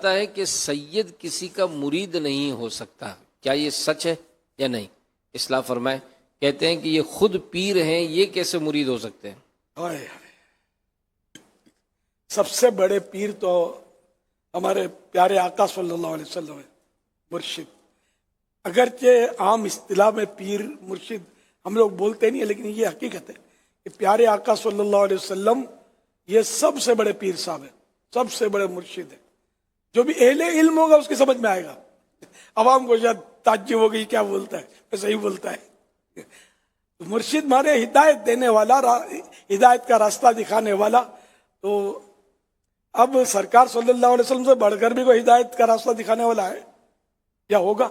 ہے کہ سید کسی کا مرید نہیں ہو سکتا، کیا یہ سچ ہے یا نہیں؟ اصلاح فرمائے۔ کہتے ہیں کہ یہ خود پیر ہیں، یہ کیسے مرید ہو سکتے ہیں؟ ہائے، سب سے بڑے پیر تو ہمارے پیارے آقا صلی اللہ علیہ وسلم ہے، مرشد۔ اگرچہ عام اصطلاح میں پیر مرشد ہم لوگ بولتے نہیں ہیں، لیکن یہ حقیقت ہے کہ پیارے آقا صلی اللہ علیہ وسلم یہ سب سے بڑے پیر صاحب ہیں، سب سے بڑے مرشد ہیں۔ جو بھی اہل علم ہوگا اس کی سمجھ میں آئے گا۔ عوام کو شاید تعجب ہو گئی کیا بولتا ہے، میں صحیح بولتا ہے۔ مرشد مانے ہدایت دینے والا، ہدایت کا راستہ دکھانے والا۔ تو اب سرکار صلی اللہ علیہ وسلم سے بڑھ کر بھی کوئی ہدایت کا راستہ دکھانے والا ہے یا ہوگا؟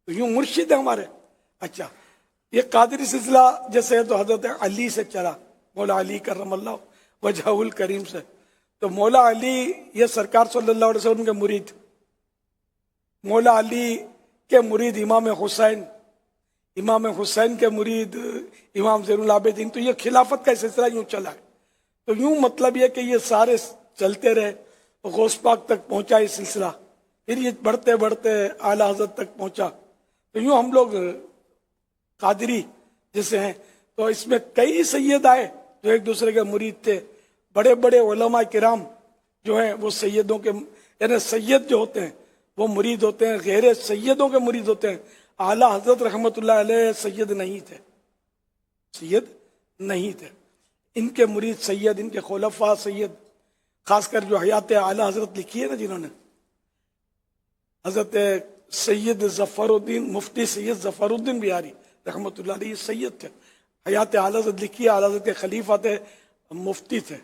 تو یوں مرشد ہے ہمارے۔ اچھا، یہ قادری سلسلہ جیسے ہے تو حضرت علی سے چلا، مولا علی کرم اللہ وجہہ الکریم سے۔ تو مولا علی یہ سرکار صلی اللہ علیہ وسلم کے مرید، مولا علی کے مرید امام حسین، امام حسین کے مرید امام زین العابدین۔ تو یہ خلافت کا سلسلہ یوں چلا ہے۔ تو یوں مطلب یہ کہ یہ سارے چلتے رہے، غوث پاک تک پہنچا یہ سلسلہ، پھر یہ بڑھتے بڑھتے اعلی حضرت تک پہنچا۔ تو یوں ہم لوگ قادری جیسے ہیں، تو اس میں کئی سید آئے جو ایک دوسرے کے مرید تھے۔ بڑے بڑے علماء کرام جو ہیں وہ سیدوں کے، یعنی سید جو ہوتے ہیں وہ مرید ہوتے ہیں، غیر سیدوں کے مرید ہوتے ہیں۔ اعلی حضرت رحمۃ اللہ علیہ سید نہیں تھے، سید نہیں تھے، ان کے مرید سید، ان کے خلفاء سید۔ خاص کر جو حیات اعلی حضرت لکھی ہے نا جنہوں نے، حضرت سید ظفر الدین، مفتی سید ظفر الدین بہاری رحمۃ اللہ علیہ سید تھے۔ حیات اعلی حضرت لکھی ہے، اعلی حضرت کے خلیفہ تھے، مفتی تھے،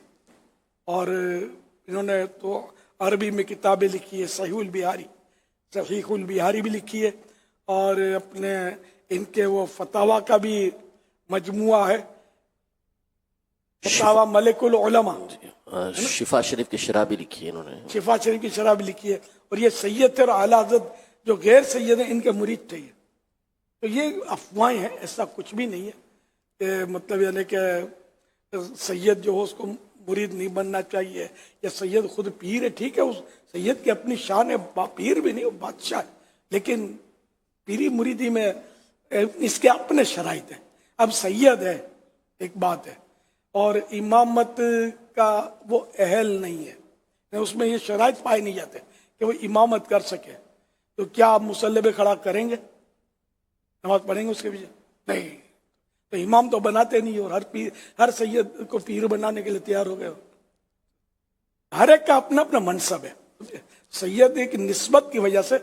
اور انہوں نے تو عربی میں کتابیں لکھی ہے، صحیح البہاری، صحیح البہاری بھی لکھی ہے، اور اپنے ان کے وہ فتاوا کا بھی مجموعہ ہے، فتاوا ملک العلماء۔ شفا شریف کی شرح بھی لکھی ہے انہوں نے، شفا شریف کی شرح بھی لکھی ہے۔ اور یہ سید تھے، اور اعلیٰ حضرت جو غیر سید ہیں ان کے مرید تھے۔ تو یہ افواہیں ہیں، ایسا کچھ بھی نہیں ہے کہ مطلب یعنی کہ سید جو ہو اس کو مرید نہیں بننا چاہیے، یا سید خود پیر ہے۔ ٹھیک ہے، اس سید کی اپنی شان ہے، پیر بھی نہیں، وہ بادشاہ ہے، لیکن پیری مریدی میں اس کے اپنے شرائط ہیں۔ اب سید ہے ایک بات ہے، اور امامت کا وہ اہل نہیں ہے، اس میں یہ شرائط پائے نہیں جاتے کہ وہ امامت کر سکے۔ تو کیا آپ مصلی پہ کھڑا کریں گے، نماز پڑھیں گے اس کے پیچھے؟ نہیں۔ تو امام تو بناتے نہیں، اور ہر سید کو پیر بنانے کے لیے تیار ہو گئے ہو۔ ہر ایک کا اپنا اپنا منصب ہے۔ سید ایک نسبت کی وجہ سے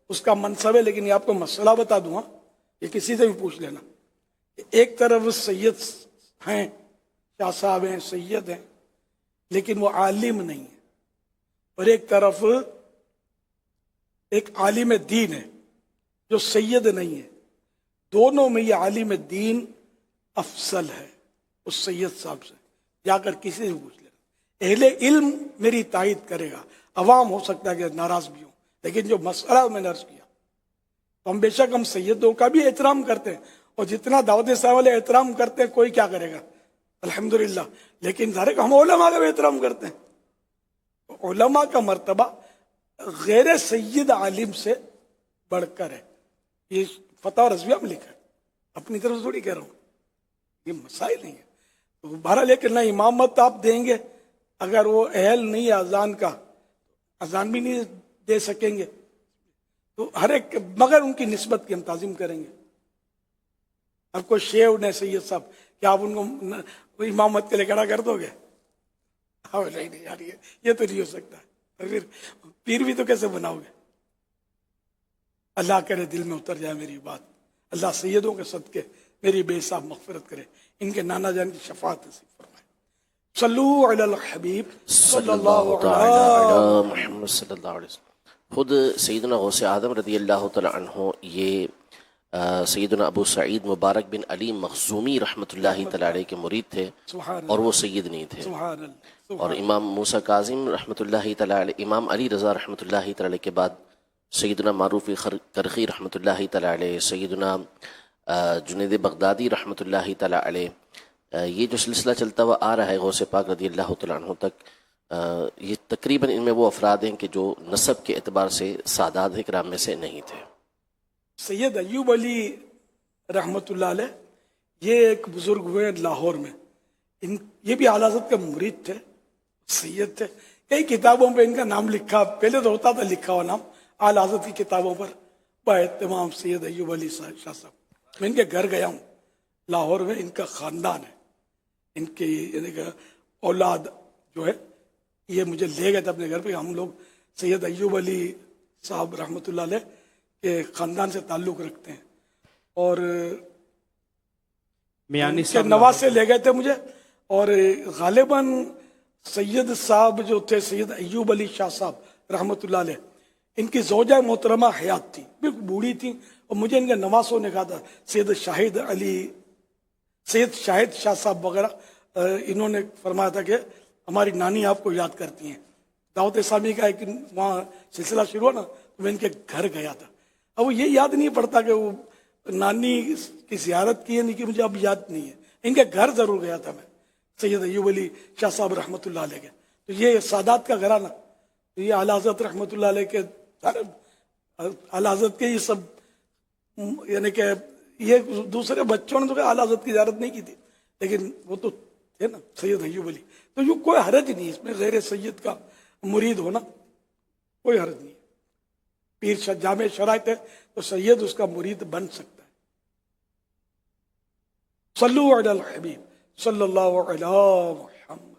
اس کا منصب ہے، لیکن یہ آپ کو مسئلہ بتا دوں، یہ کسی سے بھی پوچھ لینا۔ ایک طرف سید ہیں، شاہ صاحب ہیں، سید ہیں، لیکن وہ عالم نہیں ہے، اور ایک طرف ایک عالم دین ہے جو سید نہیں ہے۔ دونوں میں یہ عالم دین افضل ہے اس سید صاحب سے، جا کر کسی سے پوچھ لینا۔ اہل علم میری تائید کرے گا، عوام ہو سکتا ہے کہ ناراض بھی ہوں، لیکن جو مسئلہ میں نے عرض کیا، تو ہم بے شک ہم سیدوں کا بھی احترام کرتے ہیں، اور جتنا دعوت اسلام والے احترام کرتے ہیں کوئی کیا کرے گا، الحمدللہ، لیکن ظاہر ہے کہ ہم علماء کا بھی احترام کرتے ہیں۔ علماء کا مرتبہ غیر سید عالم سے بڑھ کر ہے، یہ فتح رضویہ میں لکھا ہے، اپنی طرف سے تھوڑی کہہ رہا ہوں، یہ مسائل نہیں ہے۔ تو بہرحال لیکن نہ امامت آپ دیں گے اگر وہ اہل نہیں ہے اذان کا، اذان بھی نہیں دے سکیں گے، تو ہر ایک مگر ان کی نسبت کی ہم تعظیم کریں گے۔ اب کوئی شیو نے سید صاحب، کیا آپ ان کو امامت کے لیے کھڑا کر دو گے؟ نہیں یار، یہ تو نہیں ہو سکتا، پھر پیر بھی تو کیسے بناؤ گے؟ اللہ کرے دل میں اتر جائے میری بات، اللہ سیدوں کے صدقے میری بے حساب مغفرت کرے، ان کے نانا جان کی شفاعت نصیب فرمائے۔ صلو علی الحبیب صلی اللہ علیہ محمد صلی اللہ علیہ وسلم۔ خود سیدنا غوث اعظم رضی اللہ تعالی عنہ یہ سیدنا ابو سعید مبارک بن علی مخزومی رحمۃ اللہ تعالی علیہ کے مرید تھے، اور وہ سید نہیں تھے۔ سبحان اللہ۔ اور امام موسیٰ کاظم رحمۃ اللہ تعالی علیہ، امام علی رضا رحمۃ اللہ تعالی علیہ کے بعد سیدنا معروف کرخی رحمۃ اللہ تعالی علیہ، سیدنا جنید بغدادی رحمۃ اللہ تعالی علیہ، یہ جو سلسلہ چلتا ہوا آ رہا ہے غوث پاک رضی اللہ تعالی عنہ تک، یہ تقریباً ان میں وہ افراد ہیں کہ جو نسب کے اعتبار سے سادات اکرام میں سے نہیں تھے۔ سید ایوب علی رحمۃ اللہ علیہ یہ ایک بزرگ ہوئے لاہور میں، یہ بھی اعلیٰ حضرت کے مرید تھے، سید تھے۔ کئی کتابوں پہ ان کا نام لکھا، پہلے تو ہوتا تھا لکھا ہوا نام، اعلیٰ حضرت کی کتابوں پر باہتمام سید ایوب علی شاہ صاحب۔ میں ان کے گھر گیا ہوں لاہور میں، ان کا خاندان ہے، ان کی یعنی کہ اولاد جو ہے یہ مجھے لے گئے تھے اپنے گھر پہ۔ ہم لوگ سید ایوب علی صاحب رحمۃ اللہ علیہ کے خاندان سے تعلق رکھتے ہیں، اور میانی کے نواز سے لے گئے تھے مجھے۔ اور غالباً سید صاحب جو تھے سید ایوب علی شاہ صاحب رحمۃ اللہ علیہ، ان کی زوجہ محترمہ حیات تھی، بالکل بوڑھی تھی، اور مجھے ان کے نواسوں نے کہا تھا سید شاہد شاہ صاحب وغیرہ، انہوں نے فرمایا تھا کہ ہماری نانی آپ کو یاد کرتی ہیں۔ دعوت اسلامی کا ایک وہاں سلسلہ شروع ہوا نا، تو میں ان کے گھر گیا تھا۔ اب وہ یہ یاد نہیں پڑتا کہ وہ نانی کی زیارت کی ہے، نہیں کہ مجھے اب یاد نہیں ہے، ان کے گھر ضرور گیا تھا میں، سید ایوب علی شاہ صاحب رحمۃ اللہ علیہ کے۔ تو یہ سادات کا گھرانہ، یہ اعلیٰ حضرت رحمۃ اللہ علیہ کے، اعلیٰ حضرت کے یہ سب، یعنی کہ یہ دوسرے بچوں نے تو اعلیٰ حضرت کی زیارت نہیں کی تھی، لیکن وہ تو تھے نا سید ایوب علی۔ تو یہ کوئی حرج نہیں اس میں، غیر سید کا مرید ہونا کوئی حرج نہیں۔ پیر جامع شرائط ہے تو سید اس کا مرید بن سکتا ہے۔ صلو علی الحبیب صلی اللہ علیہ محمد۔